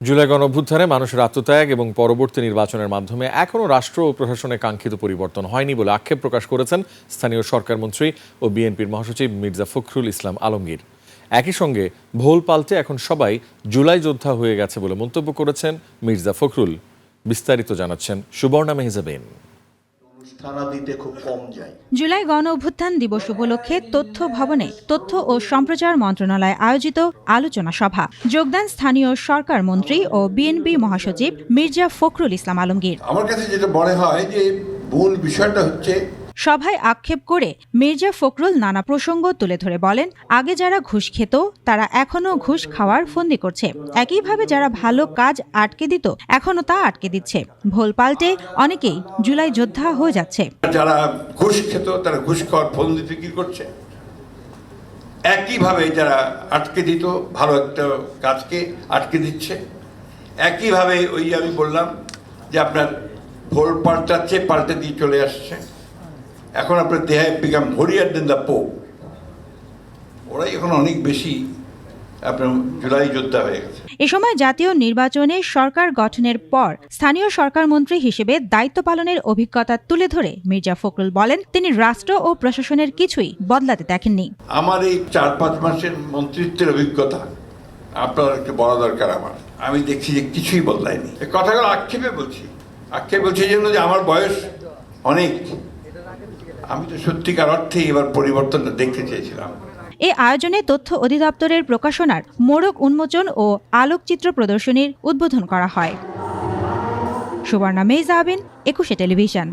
জুলাই গণঅভ্যুত্থানে মানুষের আত্মত্যাগ এবং পরবর্তী নির্বাচনের মাধ্যমে এখনও রাষ্ট্র ও প্রশাসনে কাঙ্ক্ষিত পরিবর্তন হয়নি বলে আক্ষেপ প্রকাশ করেছেন স্থানীয় সরকারমন্ত্রী ও বিএনপির মহাসচিব মির্জা ফখরুল ইসলাম আলমগীর। একই সঙ্গে ভোল পাল্টে এখন সবাই জুলাই যোদ্ধা হয়ে গেছে বলে মন্তব্য করেছেন মির্জা ফখরুল। বিস্তারিত জানাচ্ছেন সুবর্ণা মেহজাবিন। জুলাই গণঅভ্যুত্থান দিবস উপলক্ষে তথ্য ভবনে তথ্য ও সম্প্রচার মন্ত্রণালয় আয়োজিত আলোচনা সভা। যোগদান স্থানীয় সরকার মন্ত্রী ও বিএনপি মহাসচিব মির্জা ফখরুল ইসলাম আলমগীর। আমার কাছে যেটা মনে হয় যে মূল বিষয়টা হচ্ছে, সভায় আক্ষেপ করে মির্জা ফখরুল নানা প্রসঙ্গ তুলে ধরে বলেন, আগে যারা ঘুষ খেত তারা এখনো ঘুষ খাওয়ার ফন্দি করছে, একইভাবে যারা ভালো কাজ আটকে দিত এখনো তা আটকে দিচ্ছে। ভোল পাল্টে অনেকেই জুলাই যোদ্ধা হয়ে যাচ্ছে। যারা ঘুষ খেত তারা ঘুষ খাওয়ার ফন্দি বিক্রি করছে, একইভাবে যারা আটকে দিত ভালো একটা কাজকে আটকে দিচ্ছে। একইভাবে ওই আমি বললাম যে আপনার ভোল পাল্টাচ্ছে, পাল্টে দিয়ে চলে আসছে। এখন আপনার দেহে বিকাম হরিয়ার দেন দ্য পোপ। ওরাই এখন অনেক বেশি আপনার জুলাই যোদ্ধা হয়ে গেছে। এ সময় জাতীয় নির্বাচনে সরকার গঠনের পর স্থানীয় সরকার মন্ত্রী হিসেবে দায়িত্ব পালনের অভিজ্ঞতা তুলে ধরে মির্জা ফখরুল বলেন, তিনি রাষ্ট্র ও প্রশাসনের কিছুই বদলাতে দেখেননি। আমার এই 4-5 মাসের মন্ত্রিত্বের অভিজ্ঞতা আপনার একটু বলা দরকার। আমি দেখছি যে কিছুই বদলায়নি। এই কথাগুলো আক্ষেপে বলছি জন্য যে আমার বয়স অনেক। আমি তো সত্যিকার অর্থে এবার পরিবর্তনটা দেখতে চেয়েছিলাম। এ আয়োজনে তথ্য অধিদপ্তরের প্রকাশনার মোড়ক উন্মোচন ও আলোকচিত্র প্রদর্শনীর উদ্বোধন করা হয়। সুবর্ণা মেহজাবিন, 21 টেলিভিশন।